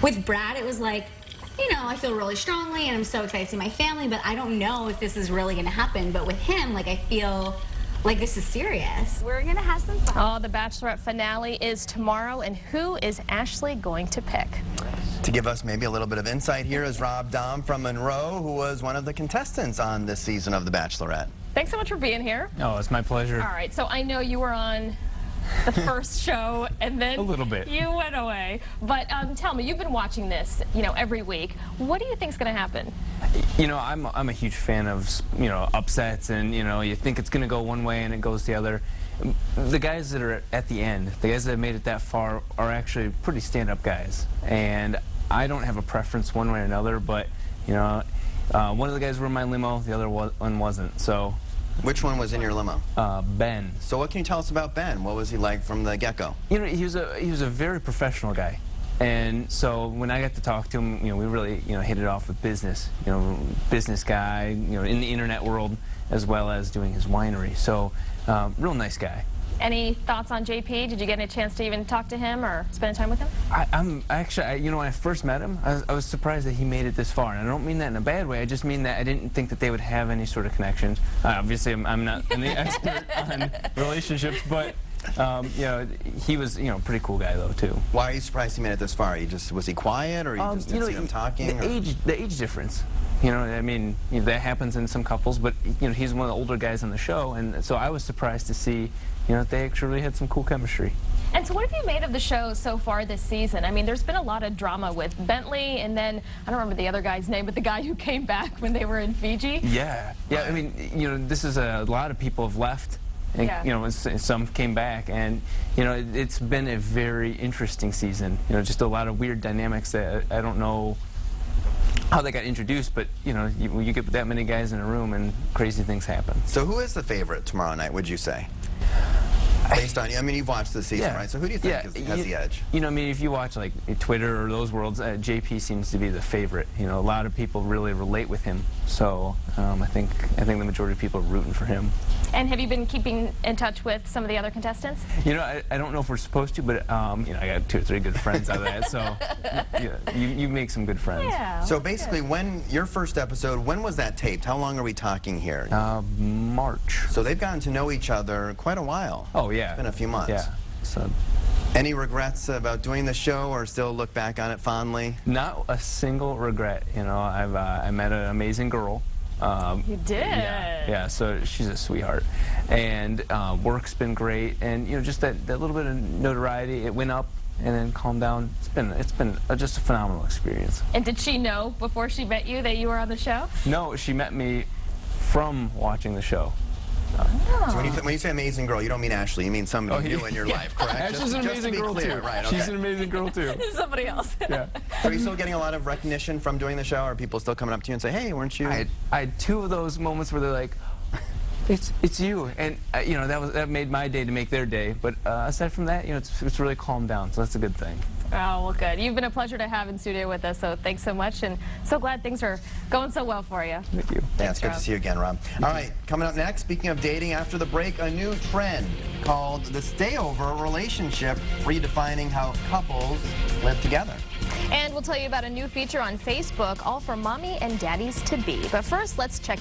With Brad, it was like, you know, I feel really strongly and I'm so excited to see my family, but I don't know if this is really going to happen. But with him, like, I feel like this is serious. We're going to have some fun. Oh, the Bachelorette finale is tomorrow, and who is Ashley going to pick? To give us maybe a little bit of insight here is Rob Dahm from Monroe, who was one of the contestants on this season of The Bachelorette. Thanks so much for being here. Oh, it's my pleasure. All right, so I know you were on the first show, and then a little bit. You went away. But tell me, you've been watching this, you know, every week. What do you think's going to happen? You know, I'm a huge fan of, you know, upsets, and you know, you think it's going to go one way and it goes the other. The guys that are at the end, the guys that have made it that far, are actually pretty stand-up guys, and I don't have a preference one way or another. But you know, one of the guys were in my limo, the other one wasn't. So. Which one was in your limo? Ben. So what can you tell us about Ben? What was he like from the get-go? You know, he was a very professional guy, and so when I got to talk to him, you know, we really, you know, hit it off with business. You know, business guy, you know, in the internet world as well as doing his winery. So, real nice guy. Any thoughts on JP? Did you get a chance to even talk to him or spend time with him? I'm actually, you know, when I first met him, I was surprised that he made it this far. And I don't mean that in a bad way. I just mean that I didn't think that they would have any sort of connection. Obviously, I'm not an expert on relationships, but you know, he was, you know, a pretty cool guy though too. Why are you surprised he made it this far? Was he quiet, or you just didn't see him talking? The age difference. You know, I mean, you know, that happens in some couples, but you know, he's one of the older guys on the show, and so I was surprised to see, you know, they actually had some cool chemistry. And so what have you made of the show so far this season? I mean, there's been a lot of drama with Bentley, and then, I don't remember the other guy's name, but the guy who came back when they were in Fiji. Yeah, I mean, you know, this is a lot of people have left, and, you know, some came back, and, you know, it's been a very interesting season. You know, just a lot of weird dynamics that I don't know how they got introduced, but you know, you get that many guys in a room and crazy things happen. So who is the favorite tomorrow night, would you say? Based on, I mean, you've watched the season, right? So who do you think has the edge? You know, I mean, if you watch like Twitter or those worlds, JP seems to be the favorite. You know, a lot of people really relate with him. So I think the majority of people are rooting for him. And have you been keeping in touch with some of the other contestants? You know, I don't know if we're supposed to, but you know, I got 2 or 3 good friends out of that. So you make some good friends. Yeah. So basically, when your first episode, when was that taped? How long are we talking here? March. So they've gotten to know each other quite a while. Oh yeah. It's been a few months. Yeah. So. Any regrets about doing the show, or still look back on it fondly? Not a single regret. You know, I met an amazing girl. You did? Yeah, so she's a sweetheart. And work's been great, and you know, just that little bit of notoriety, it went up and then calmed down. It's been just a phenomenal experience. And did she know before she met you that you were on the show? No, she met me from watching the show. Oh. So when you say amazing girl, you don't mean Ashley, you mean somebody new in your life, correct? Ashley's an amazing girl too. Right, okay. She's an amazing girl too. Somebody else. Yeah. So are you still getting a lot of recognition from doing the show? Are people still coming up to you and say, hey, weren't you? I had 2 of those moments where they're like, it's you, and you know, that made my day to make their day. But aside from that, you know, it's really calmed down, so that's a good thing. Oh, well, good. You've been a pleasure to have in studio with us, so thanks so much, and so glad things are going so well for you. Thank you. Yeah, it's good to see you again, Rob. All right, coming up next, speaking of dating, after the break, a new trend called the stayover relationship, redefining how couples live together. And we'll tell you about a new feature on Facebook, all for mommy and daddies to be. But first, let's check